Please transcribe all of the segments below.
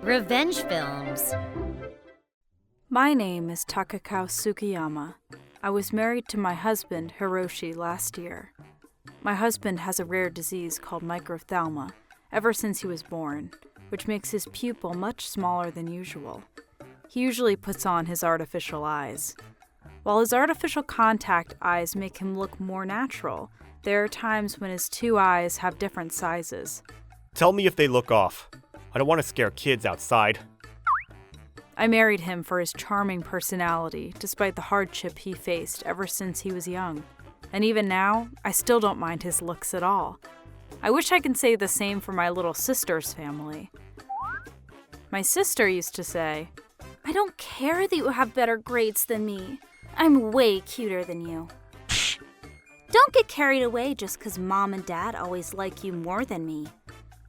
Revenge films. My name is Takakao Sukiyama. I was married to my husband, Hiroshi, last year. My husband has a rare disease called microphthalma ever since he was born, which makes his pupil much smaller than usual. He usually puts on his artificial eyes. While his artificial contact eyes make him look more natural, there are times when his two eyes have different sizes. Tell me if they look off. I don't want to scare kids outside. I married him for his charming personality, despite the hardship he faced ever since he was young. And even now, I still don't mind his looks at all. I wish I could say the same for my little sister's family. My sister used to say, "I don't care that you have better grades than me. I'm way cuter than you." Don't get carried away just because Mom and Dad always like you more than me.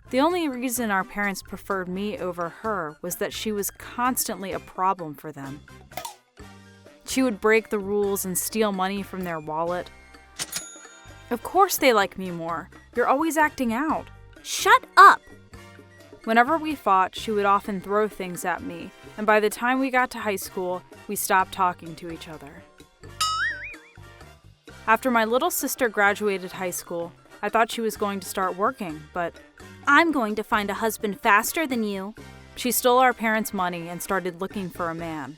The only reason our parents preferred me over her was that she was constantly a problem for them. She would break the rules and steal money from their wallet. Of course they like me more. You're always acting out. Shut up! Whenever we fought, she would often throw things at me, and by the time we got to high school, we stopped talking to each other. After my little sister graduated high school, I thought she was going to start working, but I'm going to find a husband faster than you. She stole our parents' money and started looking for a man.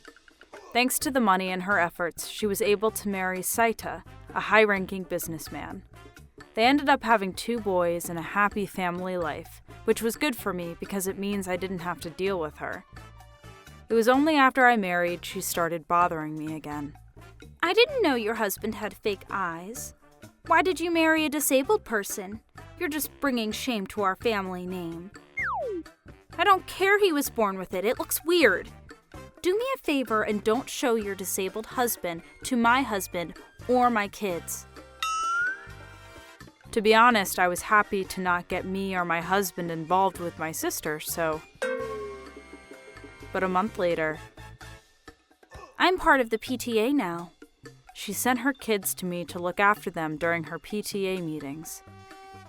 Thanks to the money and her efforts, she was able to marry Saita, a high-ranking businessman. They ended up having 2 boys and a happy family life, which was good for me because it means I didn't have to deal with her. It was only after I married she started bothering me again. I didn't know your husband had fake eyes. Why did you marry a disabled person? You're just bringing shame to our family name. I don't care he was born with it. It looks weird. Do me a favor and don't show your disabled husband to my husband or my kids. To be honest, I was happy to not get me or my husband involved with my sister, so... But a month later... I'm part of the PTA now. She sent her kids to me to look after them during her PTA meetings.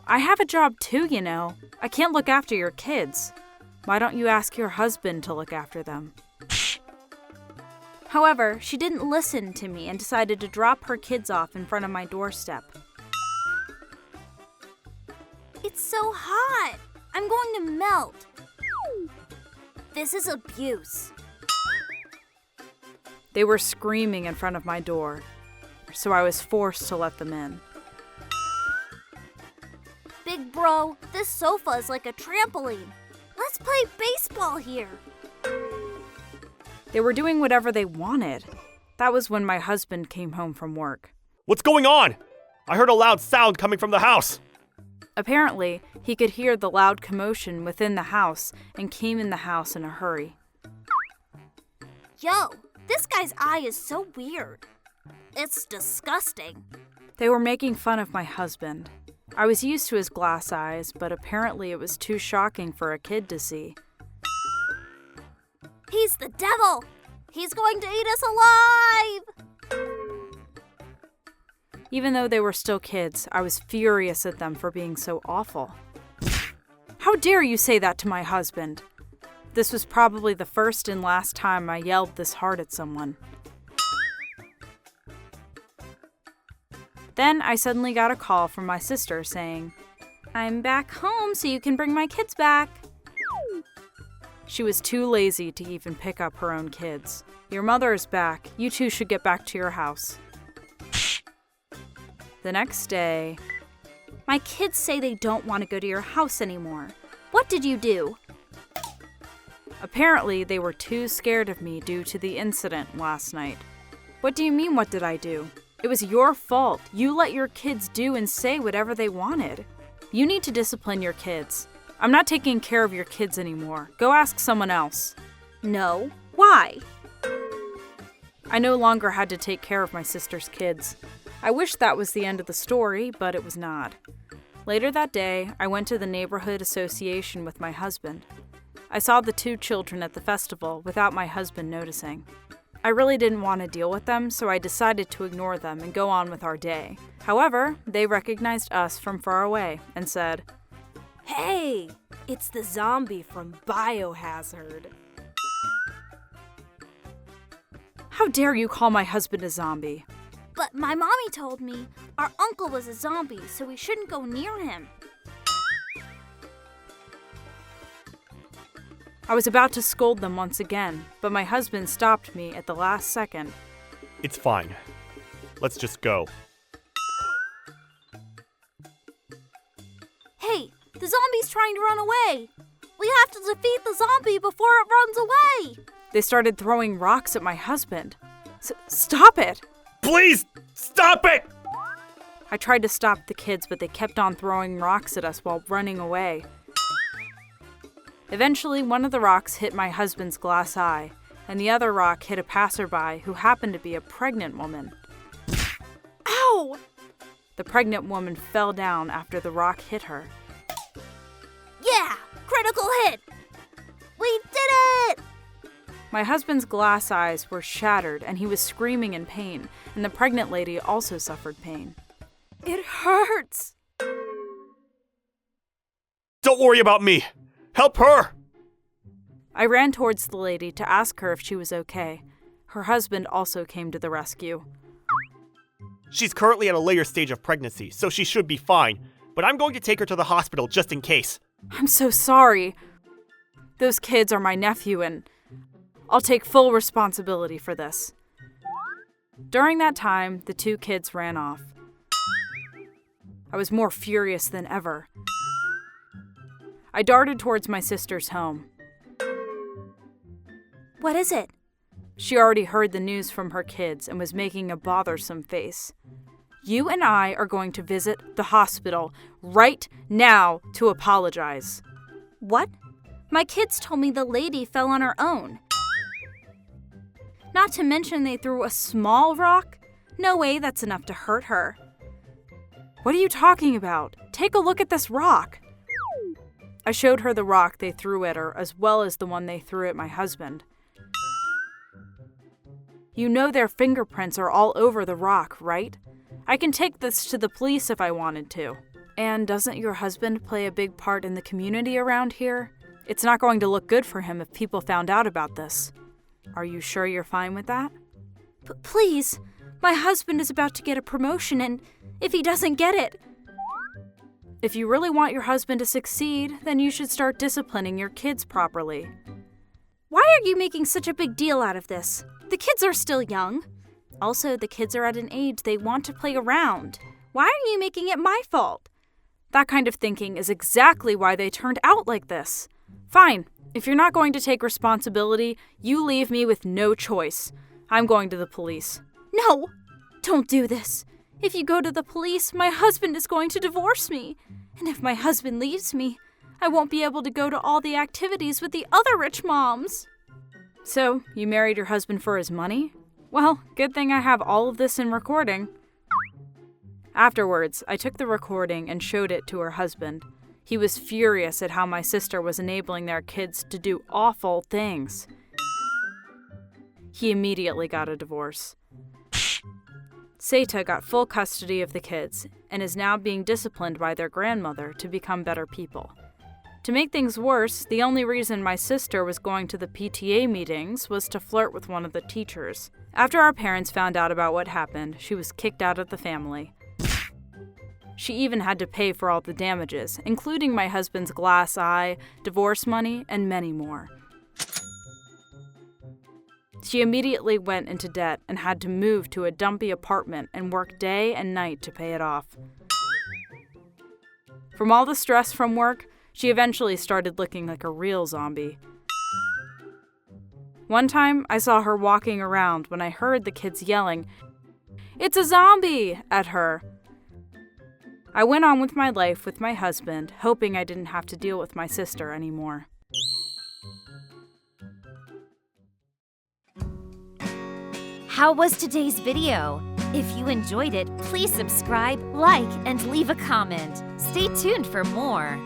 I have a job too, you know. I can't look after your kids. Why don't you ask your husband to look after them? However, she didn't listen to me and decided to drop her kids off in front of my doorstep. It's so hot! I'm going to melt! This is abuse. They were screaming in front of my door, so I was forced to let them in. Big bro, this sofa is like a trampoline. Let's play baseball here. They were doing whatever they wanted. That was when my husband came home from work. What's going on? I heard a loud sound coming from the house. Apparently, he could hear the loud commotion within the house and came in the house in a hurry. Yo, this guy's eye is so weird. It's disgusting. They were making fun of my husband. I was used to his glass eyes, but apparently it was too shocking for a kid to see. He's the devil! He's going to eat us alive! Even though they were still kids, I was furious at them for being so awful. How dare you say that to my husband? This was probably the first and last time I yelled this hard at someone. Then I suddenly got a call from my sister saying, "I'm back home so you can bring my kids back." She was too lazy to even pick up her own kids. "Your mother is back. You two should get back to your house." The next day, my kids say they don't want to go to your house anymore. What did you do? Apparently, they were too scared of me due to the incident last night. What do you mean, what did I do? It was your fault. You let your kids do and say whatever they wanted. You need to discipline your kids. I'm not taking care of your kids anymore. Go ask someone else. No. Why? I no longer had to take care of my sister's kids. I wish that was the end of the story, but it was not. Later that day, I went to the neighborhood association with my husband. I saw the 2 children at the festival without my husband noticing. I really didn't want to deal with them, so I decided to ignore them and go on with our day. However, they recognized us from far away and said, Hey, it's the zombie from Biohazard. How dare you call my husband a zombie? But my mommy told me our uncle was a zombie, so we shouldn't go near him. I was about to scold them once again, but my husband stopped me at the last second. It's fine. Let's just go. Hey, the zombie's trying to run away. We have to defeat the zombie before it runs away. They started throwing rocks at my husband. Stop it! Please, stop it! I tried to stop the kids, but they kept on throwing rocks at us while running away. Eventually, one of the rocks hit my husband's glass eye, and the other rock hit a passerby who happened to be a pregnant woman. Ow! The pregnant woman fell down after the rock hit her. Yeah! Critical hit! We did it! My husband's glass eyes were shattered and he was screaming in pain, and the pregnant lady also suffered pain. It hurts! Don't worry about me! Help her! I ran towards the lady to ask her if she was okay. Her husband also came to the rescue. She's currently at a later stage of pregnancy, so she should be fine, but I'm going to take her to the hospital just in case. I'm so sorry. Those kids are my nephew, and I'll take full responsibility for this. During that time, the two kids ran off. I was more furious than ever. I darted towards my sister's home. What is it? She already heard the news from her kids and was making a bothersome face. You and I are going to visit the hospital right now to apologize. What? My kids told me the lady fell on her own. Not to mention they threw a small rock. No way that's enough to hurt her. What are you talking about? Take a look at this rock. I showed her the rock they threw at her as well as the one they threw at my husband. You know their fingerprints are all over the rock, right? I can take this to the police if I wanted to. And doesn't your husband play a big part in the community around here? It's not going to look good for him if people found out about this. Are you sure you're fine with that? Please, my husband is about to get a promotion, and if he doesn't get it... If you really want your husband to succeed, then you should start disciplining your kids properly. Why are you making such a big deal out of this? The kids are still young. Also, the kids are at an age they want to play around. Why are you making it my fault? That kind of thinking is exactly why they turned out like this. Fine, if you're not going to take responsibility, you leave me with no choice. I'm going to the police. No, don't do this. If you go to the police, my husband is going to divorce me. And if my husband leaves me, I won't be able to go to all the activities with the other rich moms. So, you married your husband for his money? Well, good thing I have all of this in recording. Afterwards, I took the recording and showed it to her husband. He was furious at how my sister was enabling their kids to do awful things. He immediately got a divorce. Seta got full custody of the kids and is now being disciplined by their grandmother to become better people. To make things worse, the only reason my sister was going to the PTA meetings was to flirt with one of the teachers. After our parents found out about what happened, she was kicked out of the family. She even had to pay for all the damages, including my husband's glass eye, divorce money, and many more. She immediately went into debt and had to move to a dumpy apartment and work day and night to pay it off. From all the stress from work, she eventually started looking like a real zombie. One time, I saw her walking around when I heard the kids yelling, "It's a zombie!" at her. I went on with my life with my husband, hoping I didn't have to deal with my sister anymore. How was today's video? If you enjoyed it, please subscribe, like, and leave a comment. Stay tuned for more.